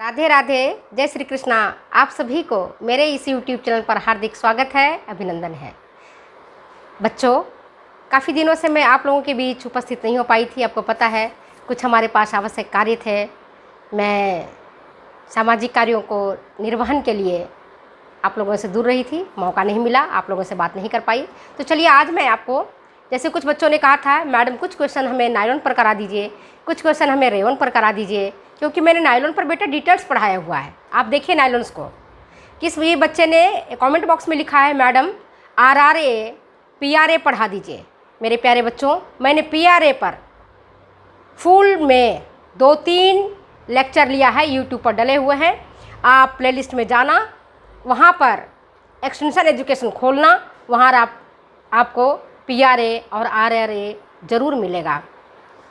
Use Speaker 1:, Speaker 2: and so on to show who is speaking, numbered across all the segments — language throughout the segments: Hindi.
Speaker 1: राधे राधे, जय श्री कृष्णा। आप सभी को मेरे इस YouTube चैनल पर हार्दिक स्वागत है, अभिनंदन है। बच्चों, काफ़ी दिनों से मैं आप लोगों के बीच उपस्थित नहीं हो पाई थी। आपको पता है, कुछ हमारे पास आवश्यक कार्य थे। मैं सामाजिक कार्यों को निर्वहन के लिए आप लोगों से दूर रही थी, मौका नहीं मिला, आप लोगों से बात नहीं कर पाई। तो चलिए, आज मैं आपको, जैसे कुछ बच्चों ने कहा था, मैडम कुछ क्वेश्चन हमें नायलॉन पर करा दीजिए, कुछ क्वेश्चन हमें रेयॉन पर करा दीजिए, क्योंकि मैंने नायलॉन पर बेटा डिटेल्स पढ़ाया हुआ है। आप देखिए नायलॉन्स को। किस भी बच्चे ने कमेंट बॉक्स में लिखा है, मैडम RRA PRA पढ़ा दीजिए। मेरे प्यारे बच्चों, मैंने PRA पर फुल में 2-3 लेक्चर लिया है, यूट्यूब पर डले हुए हैं। आप प्लेलिस्ट में जाना, वहाँ पर एक्सटेंशन एजुकेशन खोलना, वहाँ आपको PRA और RRA ज़रूर मिलेगा,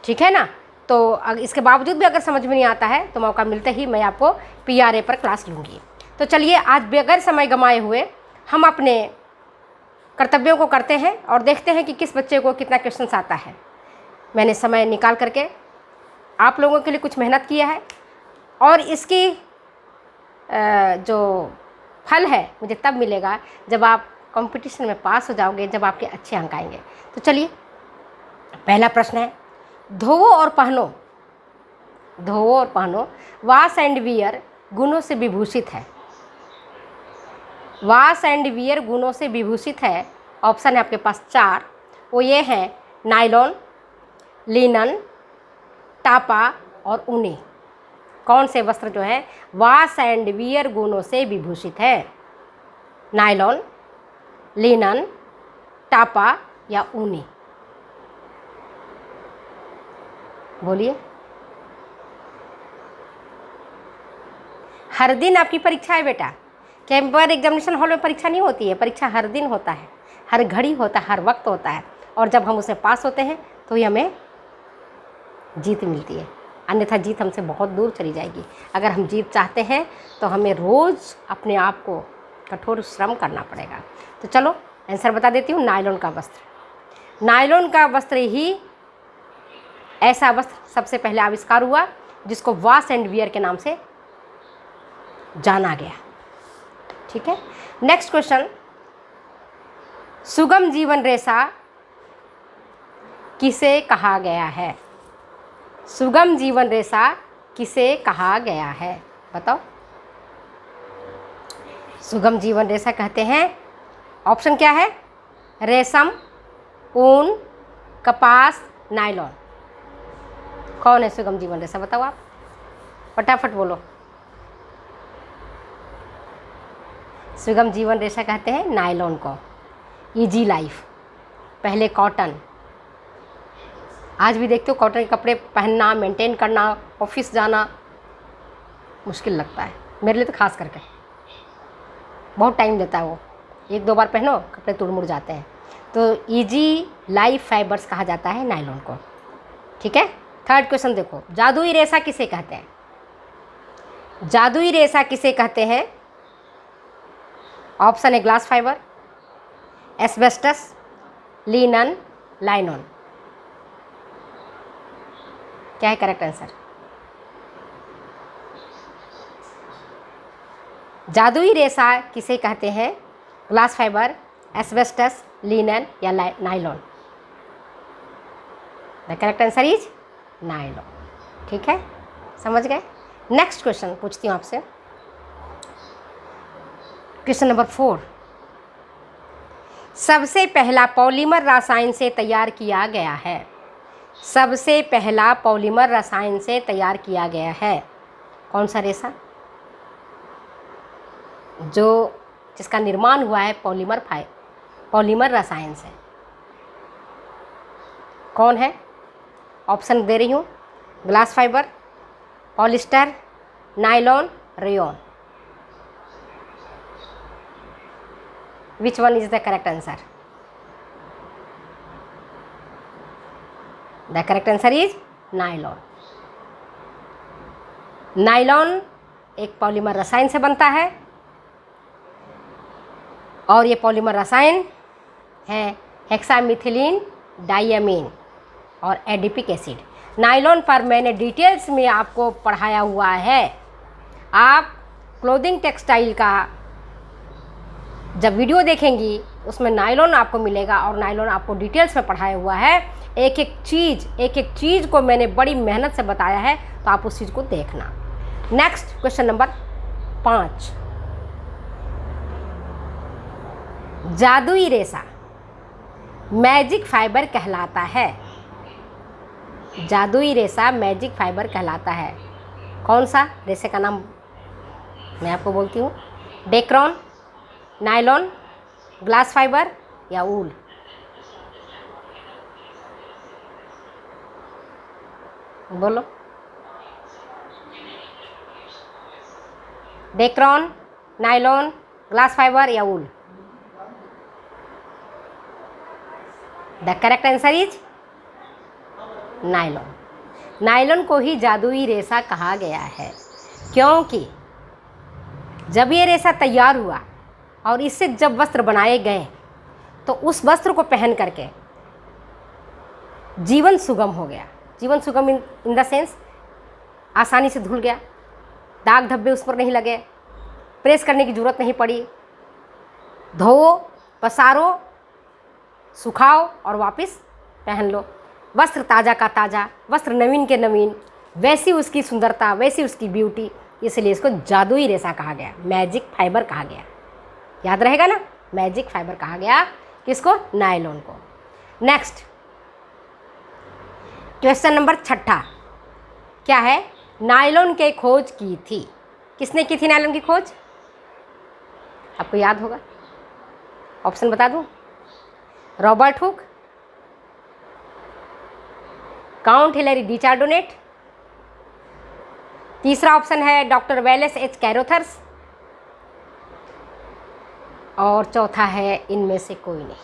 Speaker 1: ठीक है ना। तो इसके बावजूद भी अगर समझ में नहीं आता है तो मौका मिलते ही मैं आपको PRA पर क्लास लूँगी। तो चलिए, आज बगैर समय गंवाए हुए हम अपने कर्तव्यों को करते हैं और देखते हैं कि किस बच्चे को कितना क्वेश्चंस आता है। मैंने समय निकाल करके आप लोगों के लिए कुछ मेहनत किया है, और इसकी जो फल है मुझे तब मिलेगा जब आप कंपटीशन में पास हो जाओगे, जब आपके अच्छे अंक आएंगे। तो चलिए, पहला प्रश्न है, धोवो और पहनो, धोवो और पहनो, वॉश एंड वियर गुणों से विभूषित है। वॉश एंड वियर गुणों से विभूषित है। ऑप्शन है आपके पास 4, वो ये हैं नायलॉन, लिनन, टापा और ऊनी। कौन से वस्त्र जो है वॉश एंड वियर गुणों से विभूषित है? नायलॉन, लिनन, टापा या ऊनी? बोलिए। हर दिन आपकी परीक्षा है बेटा। कैंपर एग्जामिनेशन हॉल में परीक्षा नहीं होती है, परीक्षा हर दिन होता है, हर घड़ी होता है, हर वक्त होता है। और जब हम उसमें पास होते हैं तो ही हमें जीत मिलती है, अन्यथा जीत हमसे बहुत दूर चली जाएगी। अगर हम जीत चाहते हैं तो हमें रोज़ अपने आप को कठोर श्रम करना पड़ेगा। तो चलो आंसर बता देती हूँ, नायलॉन का वस्त्र। नायलॉन का वस्त्र ही ऐसा वस्त्र सबसे पहले आविष्कार हुआ जिसको वॉश एंड वियर के नाम से जाना गया, ठीक है। नेक्स्ट क्वेश्चन, सुगम जीवन रेखा किसे कहा गया है? सुगम जीवन रेखा किसे कहा गया है? बताओ। सुगम जीवन रेखा कहते हैं, ऑप्शन क्या है? रेशम, ऊन, कपास, नायलॉन। कौन है सुगम जीवन रेखा? बताओ आप, फटाफट बोलो। सुगम जीवन रेखा कहते हैं नायलॉन को। इजी लाइफ, पहले कॉटन, आज भी देखते हो कॉटन के कपड़े पहनना, मेंटेन करना, ऑफिस जाना मुश्किल लगता है, मेरे लिए तो खास करके बहुत टाइम लेता है वो। 1-2 बार पहनो कपड़े तुड़ मुड़ जाते हैं। तो इजी लाइफ फाइबर्स कहा जाता है नायलॉन को, ठीक है। थर्ड क्वेश्चन देखो, जादुई रेशा किसे कहते हैं? जादुई रेशा किसे कहते हैं? ऑप्शन है ग्लास फाइबर, एस्बेस्टस, लिनन, लाइनॉन। क्या है करेक्ट आंसर? जादुई रेशा किसे कहते हैं? ग्लास फाइबर, एस्बेस्टस, लिनन या nylon? The correct answer is nylon, ठीक है, समझ गए। नेक्स्ट क्वेश्चन पूछती हूँ आपसे, क्वेश्चन नंबर 4। सबसे पहला पॉलीमर रसायन से तैयार किया गया है। सबसे पहला पॉलीमर रसायन से तैयार किया गया है कौन सा रेशा? जिसका निर्माण हुआ है पॉलीमर रसायन से, कौन है? ऑप्शन दे रही हूँ, glass fibre, polyester, nylon, rayon. Which one is the correct answer? The correct answer is nylon. Nylon एक पॉलीमर रसायन से बनता है, और ये पॉलीमर रसायन है हेक्सामिथिलीन डाइअमीन और एडिपिक एसिड। नायलॉन पर मैंने डिटेल्स में आपको पढ़ाया हुआ है। आप क्लोथिंग टेक्सटाइल का जब वीडियो देखेंगी उसमें नायलॉन आपको मिलेगा और नायलॉन आपको डिटेल्स में पढ़ाया हुआ है। एक एक चीज़ को मैंने बड़ी मेहनत से बताया है, तो आप उस चीज़ को देखना। नेक्स्ट क्वेश्चन नंबर 5, जादुई रेशा मैजिक फाइबर कहलाता है। जादुई रेशा मैजिक फाइबर कहलाता है। कौन सा रेशे का नाम मैं आपको बोलती हूँ? डेक्रॉन, नायलॉन, ग्लास फाइबर या ऊल? बोलो। डेक्रॉन, नायलॉन, ग्लास फाइबर या wool? The correct answer is nylon. Nylon को ही जादुई रेशा कहा गया है, क्योंकि जब ये रेशा तैयार हुआ और इससे जब वस्त्र बनाए गए तो उस वस्त्र को पहन करके जीवन सुगम हो गया। जीवन सुगम इन द सेंस आसानी से धुल गया, दाग धब्बे उस पर नहीं लगे, प्रेस करने की ज़रूरत नहीं पड़ी। धोओ, पसारो, सुखाओ और वापस पहन लो। वस्त्र ताज़ा का ताज़ा, वस्त्र नवीन के नवीन, वैसी उसकी सुंदरता, वैसी उसकी ब्यूटी, इसलिए इसको जादुई रेशा कहा गया, मैजिक फाइबर कहा गया। याद रहेगा ना, मैजिक फाइबर कहा गया किसको? नायलॉन को। नेक्स्ट क्वेश्चन नंबर 6 क्या है? नायलॉन की खोज की थी। किसने की थी नायलॉन की खोज? आपको याद होगा, ऑप्शन बता दूं? Robert Hooke, Count Hilaire de Chardonnet, तीसरा ऑप्शन है डॉक्टर वेलेस एच कैरोथर्स, और चौथा है इनमें से कोई नहीं।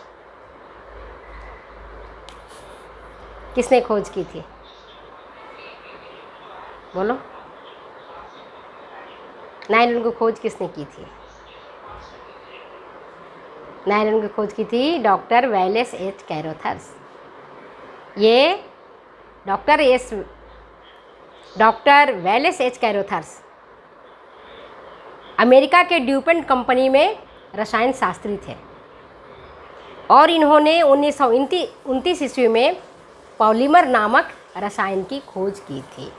Speaker 1: किसने खोज की थी? बोलो। नायलॉन की खोज किसने की थी? नायलॉन की खोज की थी डॉक्टर वेलेस एच कैरोथर्स। ये doctor Wallace H Carothers America के ड्यूपेंट कंपनी में रसायन शास्त्री थे और इन्होंने 1929 ईस्वी में पॉलीमर नामक रसायन की खोज की थी।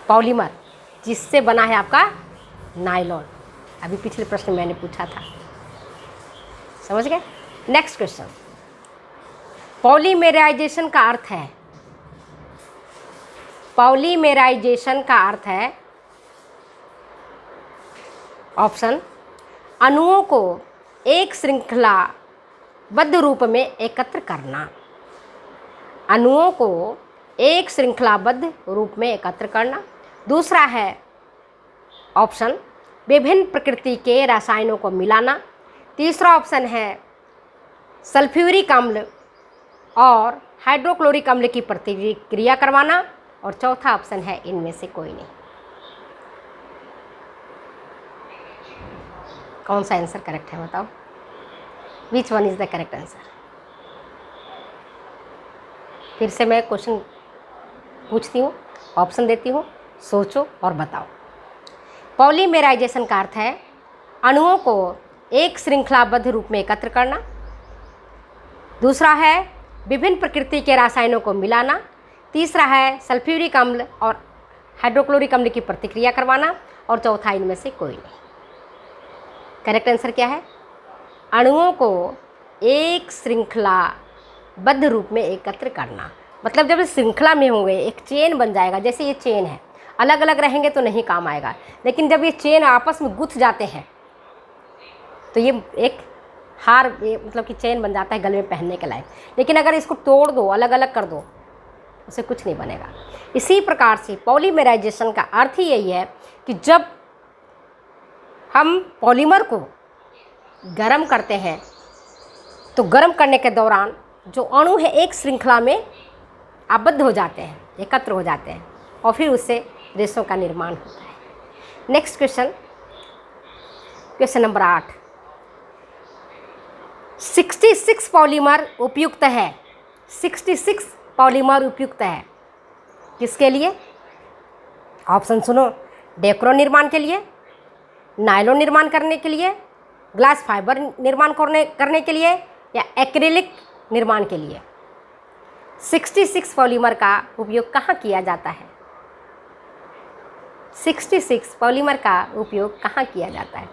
Speaker 1: पॉलीमर जिससे बना है आपका नायलॉन। अभी पिछले प्रश्न मैंने पूछा था, समझ गए? नेक्स्ट क्वेश्चन, पॉलीमेराइजेशन का अर्थ है, पॉलीमेराइजेशन का अर्थ है ऑप्शन अणुओं को एक श्रृंखलाबद्ध रूप में एकत्र करना। अणुओं को एक श्रृंखलाबद्ध रूप में एकत्र करना। दूसरा है ऑप्शन विभिन्न प्रकृति के रसायनों को मिलाना। तीसरा ऑप्शन है सल्फ्यूरिक अम्ल और हाइड्रोक्लोरिक अम्ल की प्रतिक्रिया करवाना। और चौथा ऑप्शन है इनमें से कोई नहीं। कौन सा आंसर करेक्ट है बताओ? Which one is the correct answer? फिर से मैं क्वेश्चन पूछती हूँ, ऑप्शन देती हूँ, सोचो और बताओ। पॉलीमेराइजेशन का अर्थ है अणुओं को एक श्रृंखलाबद्ध रूप में एकत्र करना। दूसरा है विभिन्न प्रकृति के रसायनों को मिलाना। तीसरा है सल्फ्यूरिक अम्ल और हाइड्रोक्लोरिक अम्ल की प्रतिक्रिया करवाना। और चौथा इनमें से कोई नहीं। करेक्ट आंसर क्या है? अणुओं को एक श्रृंखलाबद्ध रूप में एकत्र करना। मतलब जब इस श्रृंखला में होंगे एक चेन बन जाएगा। जैसे ये चेन है, अलग अलग रहेंगे तो नहीं काम आएगा, लेकिन जब ये चेन आपस में गुथ जाते हैं तो ये एक हार, मतलब कि चेन बन जाता है गले में पहनने के लायक। लेकिन अगर इसको तोड़ दो, अलग अलग कर दो, उसे कुछ नहीं बनेगा। इसी प्रकार से पॉलीमेराइजेशन का अर्थ ही यही है कि जब हम पॉलीमर को गर्म करते हैं तो गर्म करने के दौरान जो अणु है एक श्रृंखला में आबद्ध हो जाते हैं, एकत्र हो जाते हैं और फिर उससे रेशों का निर्माण होता है। Next question, question number 8, 66 polymer उपयुक्त है। 66 पॉलीमर उपयुक्त है किसके लिए? ऑप्शन सुनो, डेक्रो निर्माण के लिए, नायलॉन निर्माण करने के लिए, ग्लास फाइबर निर्माण करने के लिए या एक्रिलिक निर्माण के लिए 66 पॉलीमर का उपयोग कहाँ किया जाता है? 66 पॉलीमर का उपयोग कहाँ किया जाता है?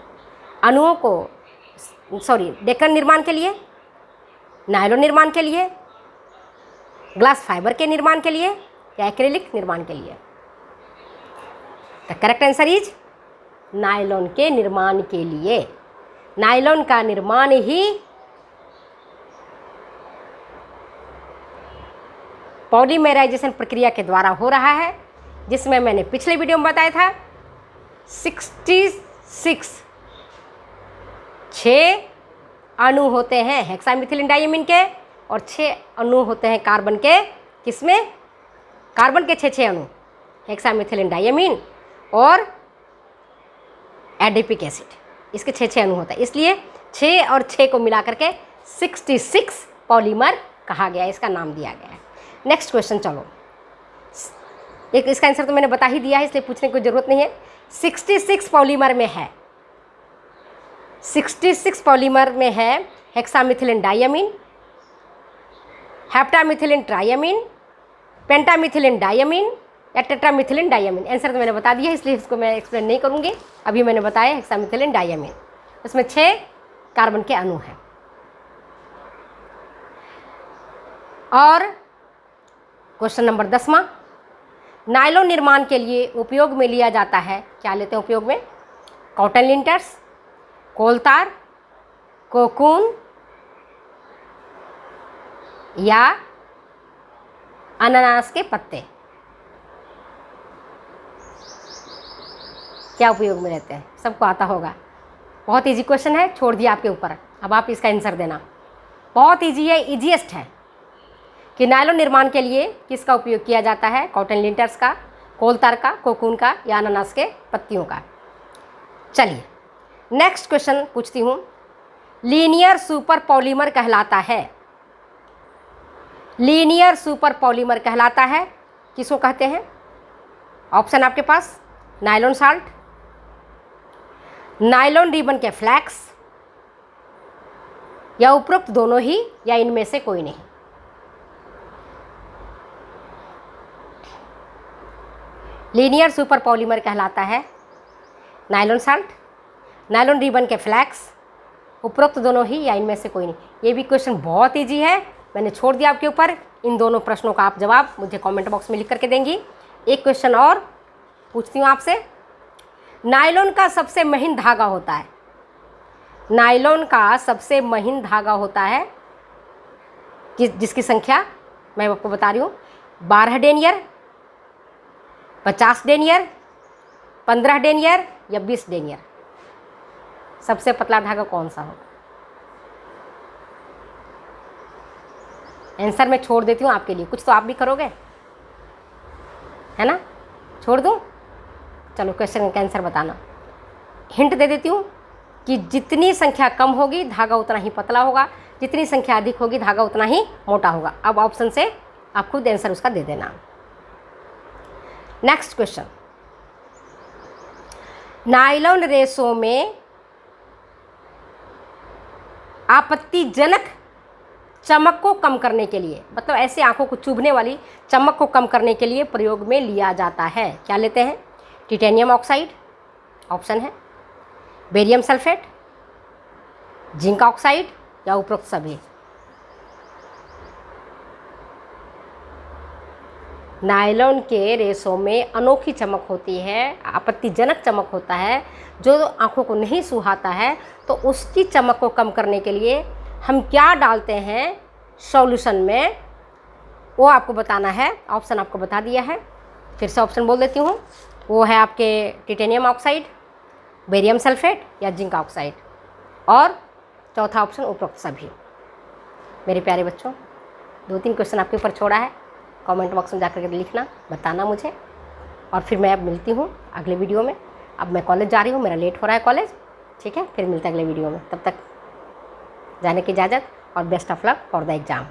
Speaker 1: अणुओं को डेक्रो निर्माण के लिए, नायलॉन निर्माण के लिए, ग्लास फाइबर के निर्माण के लिए या एक्रिलिक निर्माण के लिए? The correct answer is nylon के निर्माण के लिए। नायलॉन का निर्माण ही पॉलीमराइजेशन प्रक्रिया के द्वारा हो रहा है, जिसमें मैंने पिछले वीडियो में बताया था 66 6 अणु होते हैं हेक्सामिथिलीन डाइमीन के और 6 अणु होते हैं कार्बन के। किसमें? कार्बन के 6 अणु, हेक्सामिथिलीन डाइमीन और एडिपिक एसिड, इसके 6 अणु होता है, इसलिए 6 और 6 को मिला करके 66 पॉलीमर कहा गया, इसका नाम दिया गया है। नेक्स्ट क्वेश्चन चलो, एक इसका आंसर तो मैंने बता ही दिया है, इसलिए पूछने की ज़रूरत नहीं है। 66 पॉलीमर में है, 66 पॉलीमर में है हेक्सामिथिलीन डाइमीन, हेप्टामिथिलीन ट्राइमीन, पेंटामिथिलीन डाइमीन या टेट्रामिथिलीन डाइमीन। आंसर तो मैंने बता दिया है, इसलिए इसको मैं एक्सप्लेन नहीं करूँगी। अभी मैंने बताया हेक्सामिथिलीन डाइमीन, उसमें 6 कार्बन के अणु हैं। और क्वेश्चन नंबर 10वां, नायलॉन निर्माण के लिए उपयोग में लिया जाता है, क्या लेते हैं उपयोग में? कॉटन लिंटर्स, कोलतार, कोकून या अनानास के पत्ते, क्या उपयोग में रहते हैं? सबको आता होगा। बहुत इजी क्वेश्चन है, छोड़ दिया आपके ऊपर, अब आप इसका आंसर देना। बहुत इजी है, इजीएस्ट है कि नायलॉन निर्माण के लिए किसका उपयोग किया जाता है? कॉटन लिंटर्स का, कोलतार का, कोकून का या अनानास के पत्तियों का। चलिए नेक्स्ट क्वेश्चन पूछती हूँ। लीनियर सुपर पॉलीमर कहलाता है, लीनियर सुपर पॉलीमर कहलाता है, किसको कहते हैं? ऑप्शन आपके पास, नायलॉन साल्ट, नायलॉन रिबन के फ्लैक्स या उपरोक्त दोनों ही या इनमें से कोई नहीं। लीनियर सुपर पॉलीमर कहलाता है नायलॉन साल्ट, नायलॉन रिबन के फ्लैक्स, उपरोक्त दोनों ही या इनमें से कोई नहीं। ये भी क्वेश्चन बहुत इजी है, मैंने छोड़ दिया आपके ऊपर। इन दोनों प्रश्नों का आप जवाब मुझे कमेंट बॉक्स में लिख करके देंगी। एक क्वेश्चन और पूछती हूँ आपसे। नायलॉन का सबसे महीन धागा होता है, नायलॉन का सबसे महीन धागा होता है जिसकी संख्या मैं आपको बता रही हूँ, 12 डेनियर, 50 डेनियर, 15 डेनियर या 20 डेनियर। सबसे पतला धागा कौन सा होगा? आंसर मैं छोड़ देती हूँ आपके लिए, कुछ तो आप भी करोगे, है ना? छोड़ दूँ? चलो क्वेश्चन का आंसर बताना। हिंट दे देती हूँ कि जितनी संख्या कम होगी धागा उतना ही पतला होगा, जितनी संख्या अधिक होगी धागा उतना ही मोटा होगा। अब ऑप्शन से आप खुद आंसर उसका दे देना। नेक्स्ट क्वेश्चन, नायलॉन रेशों में आपत्तिजनक चमक को कम करने के लिए, मतलब ऐसे आंखों को चुभने वाली चमक को कम करने के लिए प्रयोग में लिया जाता है, क्या लेते हैं? टिटेनियम ऑक्साइड ऑप्शन है, बेरियम सल्फेट, जिंक ऑक्साइड या उपरोक्त सभी। नायलॉन के रेशों में अनोखी चमक होती है, आपत्तिजनक चमक होता है जो आंखों को नहीं सुहाता है, तो उसकी चमक को कम करने के लिए हम क्या डालते हैं सॉल्यूशन में, वो आपको बताना है। ऑप्शन आपको बता दिया है, फिर से ऑप्शन बोल देती हूँ। वो है आपके टिटेनियम ऑक्साइड, बेरियम सल्फेट या जिंक ऑक्साइड, और चौथा ऑप्शन उपरोक्त सभी। मेरे प्यारे बच्चों, 2-3 क्वेश्चन आपके ऊपर छोड़ा है, कमेंट बॉक्स में जाकर के लिखना, बताना मुझे, और फिर मैं अब मिलती हूँ अगले वीडियो में। अब मैं कॉलेज जा रही हूँ, मेरा लेट हो रहा है कॉलेज, ठीक है? फिर मिलते हैं अगले वीडियो में। तब तक जाने की इजाज़त और best of luck for the exam.